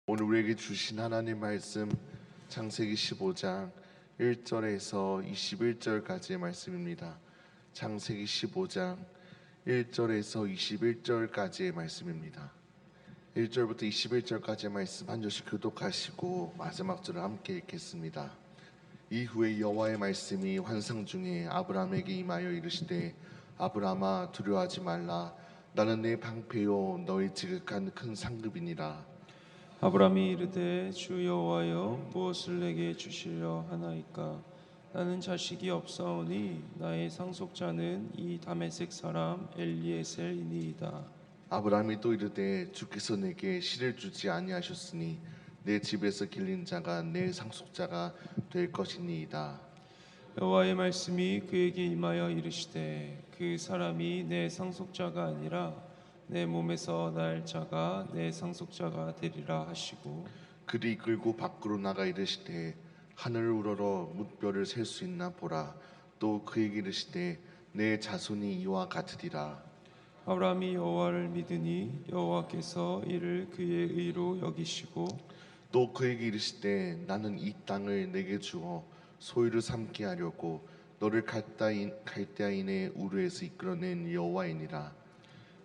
오늘 우리에게 주신 하나님 말씀 창세기 15장 1절에서 21절까지의 말씀입니다. 창세기 15장 1절에서 21절까지의 말씀입니다. 1절부터 21절까지의 말씀 한 절씩 교독하시고 마지막 절을 함께 읽겠습니다. 이후에 여호와의 말씀이 환상 중에 아브라함에게 임하여 이르시되 아브라함아 두려워하지 말라. 나는 내 방패요 너의 지극한 큰 상급이니라. 아브라함이 이르되 주 여호와여 무엇을 내게 주시려 하나이까. 나는 자식이 없사오니 나의 상속자는 이 다메섹 사람 엘리에셀이니이다. 아브라함이 또 이르되 주께서 내게 씨를 주지 아니하셨으니 내 집에서 길린 자가 내 상속자가 될 것이니이다. 여호와의 말씀이 그에게 임하여 이르시되 그 사람이 내 상속자가 아니라 내 몸에서 날 자가 내 상속자가 되리라 하시고, 그리 이끌고 밖으로 나가 이르시되 하늘을 우러러 뭇별을 셀 수 있나 보라. 또 그에게 이르시되 내 자손이 이와 같으리라. 아브라함이 여호와를 믿으니 여호와께서 이를 그의 의로 여기시고, 또 그에게 이르시되 나는 이 땅을 내게 주어 소유를 삼게 하려고 너를 갈대아인의 우르에서 이끌어낸 여호와이니라.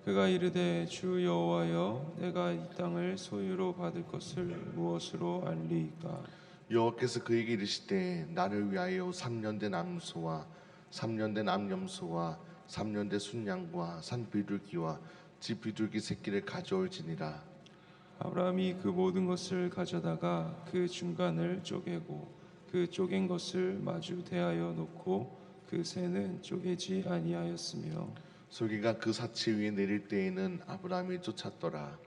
그가 이르되 주 여호와여 내가 이 땅을 소유로 받을 것을 무엇으로 알리이까. 여호와께서 그에게 이르시되 나를 위하여 3년 된 암소와 3년 된 암염소와 3년 된 순양과 산 비둘기와 집 비둘기 새끼를 가져올지니라. 아브라함이 그 모든 것을 가져다가 그 중간을 쪼개고 그 쪼갠 것을 마주 대하여 놓고 그 새는 쪼개지 아니하였으며, 소기가 그 사치 위에 내릴 때에는 아브라함이 쫓았더라.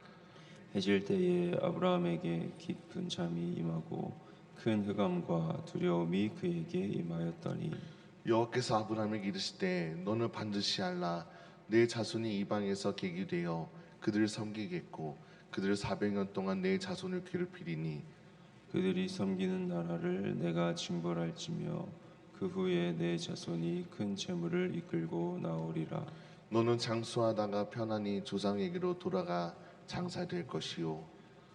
해질 때에 아브라함에게 깊은 잠이 임하고 큰 흑암과 두려움이 그에게 임하였더니, 여호와께서 아브라함에게 이르시되 너는 반드시 알라. 내 자손이 이방에서 객이 되어 그들을 섬기겠고 그들을 400년 동안 내 자손을 괴롭히리니 그들이 섬기는 나라를 내가 징벌할지며 그 후에 내 자손이 큰 재물을 이끌고 나오리라. 너는 장수하다가 편안히 조상에게로 돌아가 장사될 것이요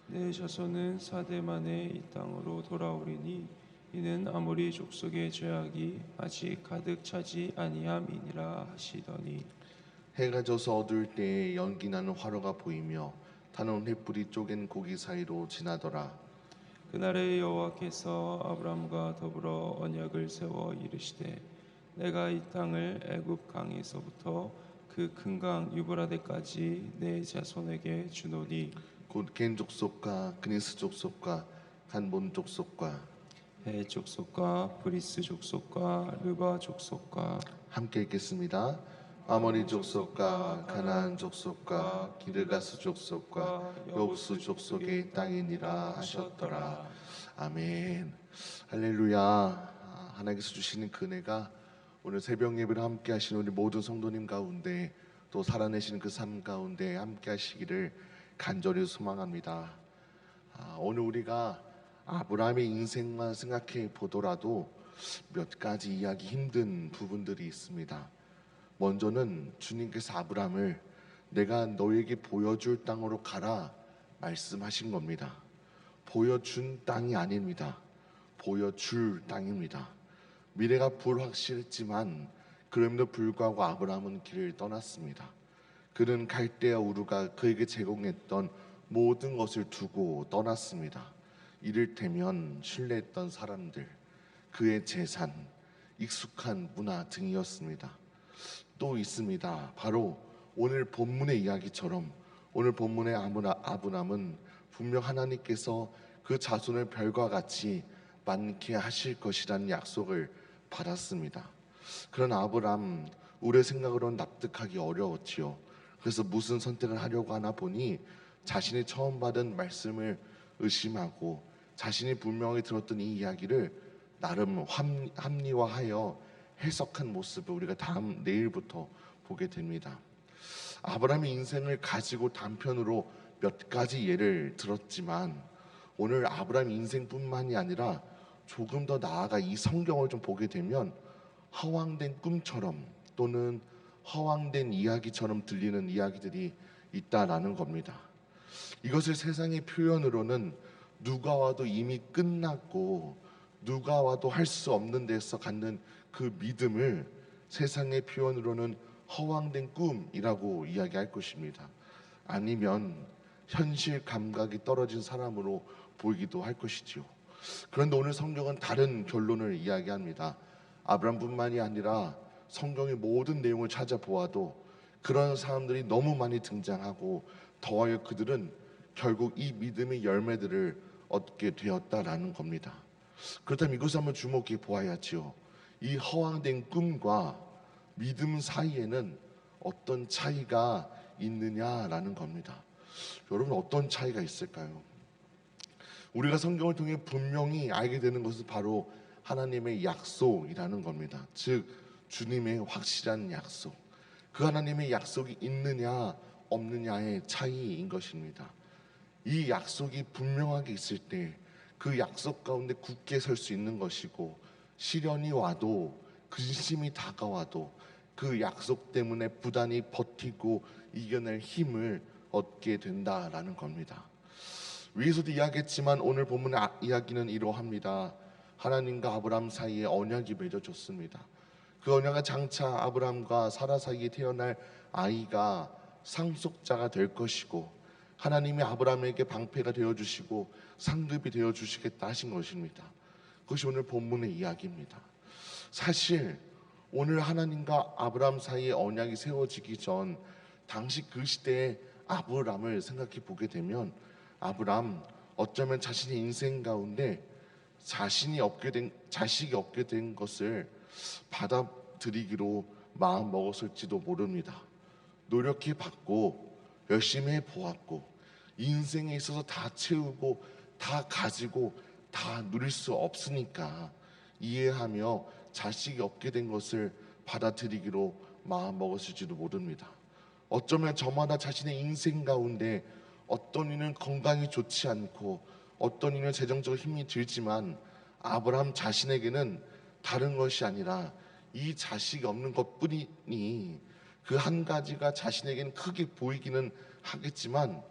내 자손은 4대 만에 이 땅으로 돌아오리니 이는 아모리 족속의 죄악이 아직 가득 차지 아니함이니라 하시더니, 해가 져서 어두울 때에 연기 나는 화로가 보이며 타는 횃불이 쪼갠 고기 사이로 지나더라. 그날에 여호와께서 아브람과 더불어 언약을 세워 이르시되 내가 이 땅을 애굽 강에서부터 그 큰 강 유브라데까지 내 자손에게 주노니, 곧 겐 족속과 그니스 족속과 간본 족속과 해 족속과 브리스 족속과 르바 족속과 함께 읽겠습니다. 아모리 족속과 가나안 족속과 기르가스 족속과 여부스 족속의 땅이니라 하셨더라. 아멘. 할렐루야. 하나님께서 주시는 그 은혜가 오늘 새벽 예배를 함께 하신 우리 모든 성도님 가운데 또 살아내시는 그 삶 가운데 함께 하시기를 간절히 소망합니다. 오늘 우리가 아브라함의 인생만 생각해 보더라도 몇 가지 이해하기 힘든 부분들이 있습니다. 먼저는 주님께서 아브라함을 내가 너에게 보여줄 땅으로 가라 말씀하신 겁니다. 보여준 땅이 아닙니다. 보여줄 땅입니다. 미래가 불확실했지만 그럼에도 불구하고 아브라함은 길을 떠났습니다. 그는 갈대아 우르가 그에게 제공했던 모든 것을 두고 떠났습니다. 이를테면 신뢰했던 사람들, 그의 재산, 익숙한 문화 등이었습니다. 또 있습니다. 바로 오늘 본문의 이야기처럼 오늘 본문의 아브라함은 분명 하나님께서 그 자손을 별과 같이 많게 하실 것이라는 약속을 받았습니다. 그런 아브라함, 우리의 생각으로는 납득하기 어려웠지요. 그래서 무슨 선택을 하려고 하나 보니 자신이 처음 받은 말씀을 의심하고 자신이 분명히 들었던 이 이야기를 나름 합리화하여 해석한 모습을 우리가 내일부터 보게 됩니다. 아브라함의 인생을 가지고 단편으로 몇 가지 예를 들었지만 오늘 아브라함 인생뿐만이 아니라 조금 더 나아가 이 성경을 좀 보게 되면 허황된 꿈처럼 또는 허황된 이야기처럼 들리는 이야기들이 있다라는 겁니다. 이것을 세상의 표현으로는 누가 와도 이미 끝났고 누가 와도 할 수 없는 데서 갖는 그 믿음을 세상의 표현으로는 허황된 꿈이라고 이야기할 것입니다. 아니면 현실 감각이 떨어진 사람으로 보이기도 할 것이지요. 그런데 오늘 성경은 다른 결론을 이야기합니다. 아브람뿐만이 아니라 성경의 모든 내용을 찾아보아도 그런 사람들이 너무 많이 등장하고 더하여 그들은 결국 이 믿음의 열매들을 얻게 되었다라는 겁니다. 그렇다면 이것을 한번 주목해 보아야지요. 이 허황된 꿈과 믿음 사이에는 어떤 차이가 있느냐라는 겁니다. 여러분, 어떤 차이가 있을까요? 우리가 성경을 통해 분명히 알게 되는 것은 바로 하나님의 약속이라는 겁니다. 즉 주님의 확실한 약속. 그 하나님의 약속이 있느냐 없느냐의 차이인 것입니다. 이 약속이 분명하게 있을 때 그 약속 가운데 굳게 설 수 있는 것이고, 시련이 와도 근심이 다가와도 그 약속 때문에 부단히 버티고 이겨낼 힘을 얻게 된다라는 겁니다. 위에서도 이야기했지만 오늘 본문의 이야기는 이러합니다. 하나님과 아브라함 사이에 언약이 맺어졌습니다. 그 언약은 장차 아브라함과 사라 사이에 태어날 아이가 상속자가 될 것이고, 하나님이 아브라함에게 방패가 되어주시고 상급이 되어주시겠다 하신 것입니다. 그것이 오늘 본문의 이야기입니다. 사실 오늘 하나님과 아브라함 사이에 언약이 세워지기 전 당시 그 시대의 아브라함을 생각해 보게 되면, 아브라함 어쩌면 자신의 인생 가운데 자식이 없게 된 것을 받아들이기로 마음 먹었을지도 모릅니다. 노력해 봤고 열심히 해 보았고 인생에 있어서 다 채우고 다 가지고 다 누릴 수 없으니까 이해하며 자식이 없게 된 것을 받아들이기로 마음 먹었을지도 모릅니다. 어쩌면 저마다 자신의 인생 가운데 어떤 이는 건강이 좋지 않고 어떤 이는 재정적으로 힘이 들지만, 아브라함 자신에게는 다른 것이 아니라 이 자식이 없는 것뿐이니 그 한 가지가 자신에게는 크게 보이기는 하겠지만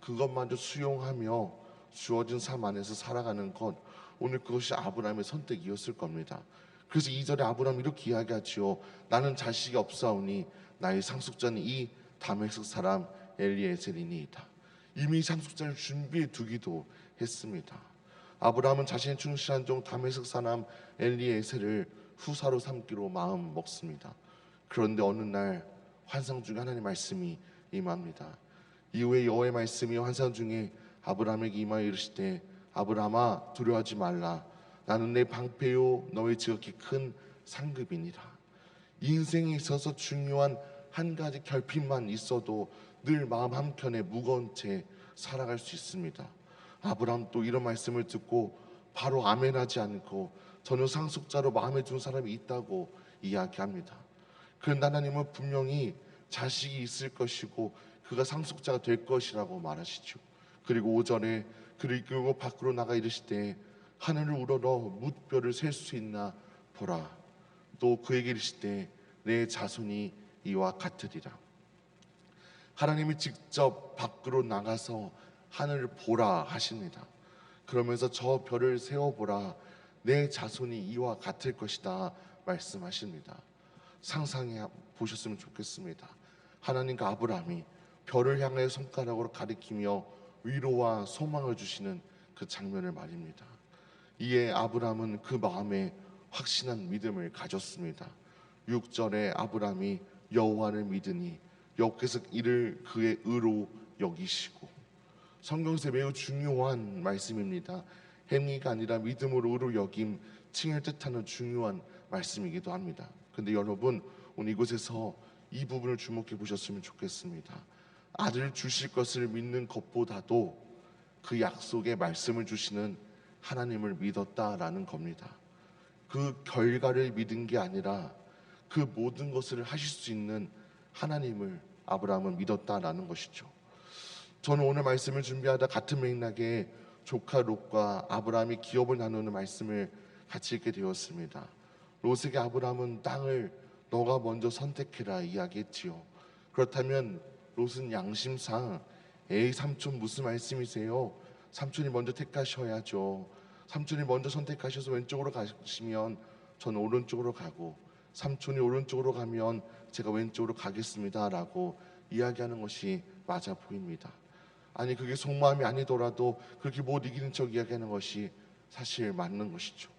그것마저 수용하며 주어진 삶 안에서 살아가는 것, 오늘 그것이 아브라함의 선택이었을 겁니다. 그래서 2절에 아브라함이 이렇게 이야기하지요. 나는 자식이 없사오니 나의 상속자는 이 다메섹 사람 엘리에셀이니이다. 이미 상속자를 준비해 두기도 했습니다. 아브라함은 자신의 충실한 종 다메섹 사람 엘리에셀을 후사로 삼기로 마음 먹습니다. 그런데 어느 날 환상 중에 하나님의 말씀이 임합니다. 이후에 여호와의 말씀이 환상 중에 아브라함에게 임하여 이르시되, 아브라함아 두려워하지 말라. 나는 내 방패요 너의 지극히 큰 상급이니라. 인생에 있어서 중요한 한 가지 결핍만 있어도 늘 마음 한켠에 무거운 채 살아갈 수 있습니다. 아브라함 또 이런 말씀을 듣고 바로 아멘하지 않고 저는 상속자로 마음에 둔 사람이 있다고 이야기합니다. 그런데 하나님은 분명히 자식이 있을 것이고 그가 상속자가 될 것이라고 말하시죠. 그리고 5절에 그를 이끌고 밖으로 나가 이르시되 하늘을 우러러 뭇별을 셀 수 있나 보라. 또 그에게 이르시되 내 자손이 이와 같으리라. 하나님이 직접 밖으로 나가서 하늘을 보라 하십니다. 그러면서 저 별을 세워보라. 내 자손이 이와 같을 것이다 말씀하십니다. 상상해 보셨으면 좋겠습니다. 하나님과 아브라함이 별을 향해 손가락으로 가리키며 위로와 소망을 주시는 그 장면을 말입니다. 이에 아브라함은 그 마음에 확신한 믿음을 가졌습니다. 6절에 아브라함이 여호와를 믿으니 여호와께서 이를 그의 의로 여기시고, 성경에서 매우 중요한 말씀입니다. 행위가 아니라 믿음으로 의로 여김, 칭을 뜻하는 중요한 말씀이기도 합니다. 근데 여러분, 오늘 이곳에서 이 부분을 주목해 보셨으면 좋겠습니다. 아들을 주실 것을 믿는 것보다도 그 약속의 말씀을 주시는 하나님을 믿었다라는 겁니다. 그 결과를 믿은 게 아니라 그 모든 것을 하실 수 있는 하나님을 아브라함은 믿었다라는 것이죠. 저는 오늘 말씀을 준비하다 같은 맥락에 조카 롯과 아브라함이 기업을 나누는 말씀을 같이 읽게 되었습니다. 롯에게 아브라함은 땅을 너가 먼저 선택해라 이야기했지요. 그렇다면 롯은 양심상 에이 삼촌 무슨 말씀이세요? 삼촌이 먼저 택하셔야죠. 삼촌이 먼저 선택하셔서 왼쪽으로 가시면 저는 오른쪽으로 가고, 삼촌이 오른쪽으로 가면 제가 왼쪽으로 가겠습니다 라고 이야기하는 것이 맞아 보입니다. 아니 그게 속마음이 아니더라도 그렇게 못 이기는 척 이야기하는 것이 사실 맞는 것이죠.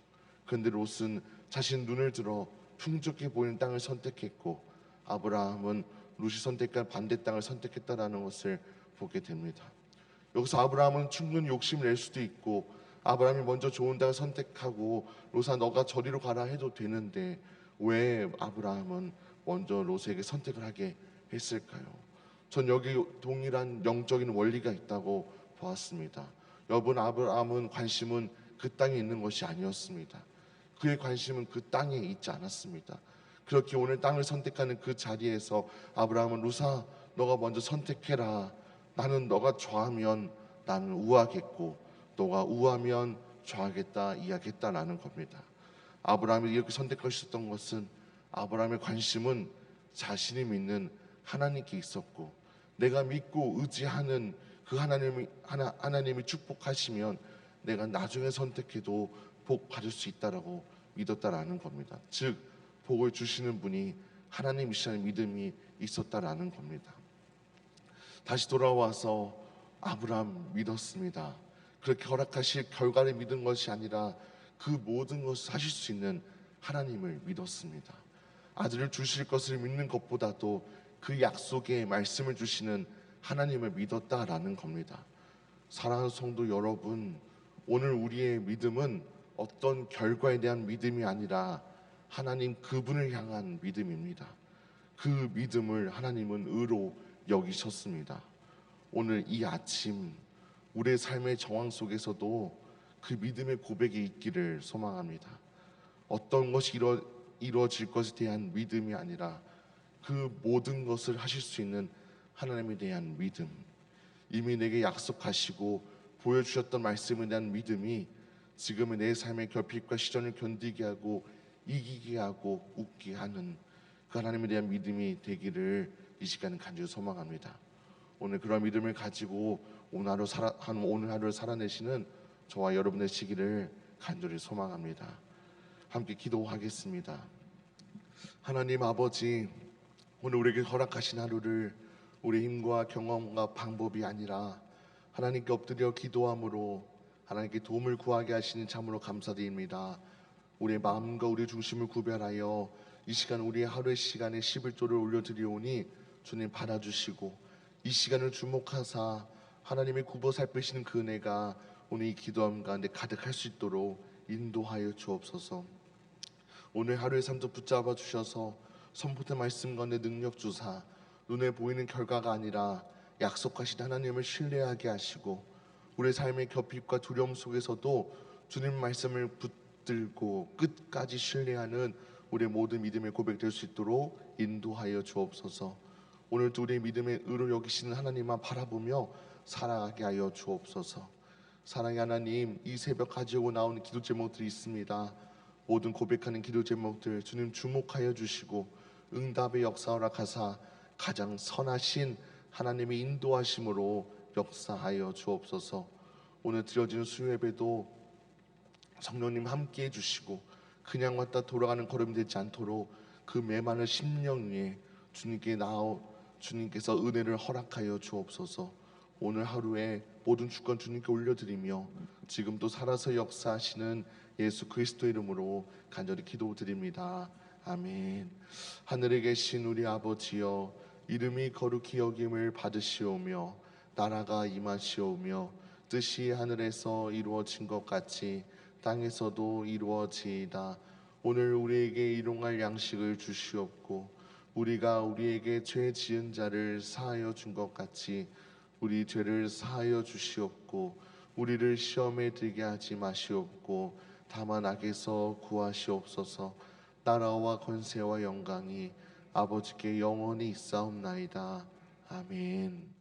그런데 롯은 자신 눈을 들어 풍족해 보이는 땅을 선택했고, 아브라함은 롯이 선택한 반대 땅을 선택했다라는 것을 보게 됩니다. 여기서 아브라함은 충분히 욕심을 낼 수도 있고, 아브라함이 먼저 좋은 땅을 선택하고 롯아 너가 저리로 가라 해도 되는데 왜 아브라함은 먼저 롯에게 선택을 하게 했을까요? 전 여기 동일한 영적인 원리가 있다고 보았습니다. 여러분, 아브라함은 관심은 그 땅에 있는 것이 아니었습니다. 그의 관심은 그 땅에 있지 않았습니다. 그렇게 오늘 땅을 선택하는 그 자리에서 아브라함은 롯아 너가 먼저 선택해라. 나는 너가 좌하면 나는 우하겠고 너가 우하면 좌하겠다 이야기했다라는 겁니다. 아브라함이 이렇게 선택할 수 있었던 것은 아브라함의 관심은 자신이 믿는 하나님께 있었고, 내가 믿고 의지하는 그 하나님이 축복하시면 내가 나중에 선택해도 복 받을 수 있다라고 믿었다라는 겁니다. 즉 복을 주시는 분이 하나님이시라는 믿음이 있었다라는 겁니다. 다시 돌아와서 아브라함 믿었습니다. 그렇게 허락하실 결과를 믿은 것이 아니라 그 모든 것을 하실 수 있는 하나님을 믿었습니다. 아들을 주실 것을 믿는 것보다도 그 약속의 말씀을 주시는 하나님을 믿었다라는 겁니다. 사랑하는 성도 여러분, 오늘 우리의 믿음은 어떤 결과에 대한 믿음이 아니라 하나님 그분을 향한 믿음입니다. 그 믿음을 하나님은 의로 여기셨습니다. 오늘 이 아침 우리의 삶의 정황 속에서도 그 믿음의 고백이 있기를 소망합니다. 어떤 것이 이루어질 것에 대한 믿음이 아니라 그 모든 것을 하실 수 있는 하나님에 대한 믿음, 이미 내게 약속하시고 보여주셨던 말씀에 대한 믿음이 지금의 내 삶의 결핍과 시련을 견디게 하고 이기게 하고 웃게 하는 그 하나님에 대한 믿음이 되기를 이 시간은 간절히 소망합니다. 오늘 그런 믿음을 가지고 오늘 하루를 살아내시는 저와 여러분 되시기를 간절히 소망합니다. 함께 기도하겠습니다. 하나님 아버지, 오늘 우리에게 허락하신 하루를 우리 힘과 경험과 방법이 아니라 하나님께 엎드려 기도함으로 하나님께 도움을 구하게 하시는 참으로 감사드립니다. 우리의 마음과 우리의 중심을 구별하여 이 시간 우리의 하루의 시간에 11조를 올려드리오니 주님 받아주시고, 이 시간을 주목하사 하나님의 굽어 살피시는 그 은혜가 오늘 이 기도함 가운데 가득할 수 있도록 인도하여 주옵소서. 오늘 하루의 삶도 붙잡아 주셔서 선포된 말씀 가운데 능력 주사 눈에 보이는 결과가 아니라 약속하신 하나님을 신뢰하게 하시고, 우리의 삶의 결핍과 두려움 속에서도 주님 말씀을 붙들고 끝까지 신뢰하는 우리의 모든 믿음의 고백될 수 있도록 인도하여 주옵소서. 오늘도 우리의 믿음의 의로 여기시는 하나님만 바라보며 살아가게 하여 주옵소서. 사랑의 하나님, 이 새벽 가지고 나오는 기도 제목들이 있습니다. 모든 고백하는 기도 제목들 주님 주목하여 주시고 응답의 역사 허락하사 가장 선하신 하나님의 인도하심으로 역사하여 주옵소서. 오늘 드려지는 수요 예배도 성령님 함께 해주시고 그냥 왔다 돌아가는 걸음이 되지 않도록 그 메마른 심령 위에 주님께서 은혜를 허락하여 주옵소서. 오늘 하루에 모든 주권 주님께 올려드리며 지금도 살아서 역사하시는 예수 그리스도 이름으로 간절히 기도드립니다. 아멘. 하늘에 계신 우리 아버지여, 이름이 거룩히 여김을 받으시오며 나라가 임하시오며 뜻이 하늘에서 이루어진 것 같이 땅에서도 이루어지이다. 오늘 우리에게 일용할 양식을 주시옵고 우리가 우리에게 죄 지은 자를 사하여 준 것 같이 우리 죄를 사하여 주시옵고 우리를 시험에 들게 하지 마시옵고 다만 악에서 구하시옵소서. 나라와 권세와 영광이 아버지께 영원히 있사옵나이다. 아멘.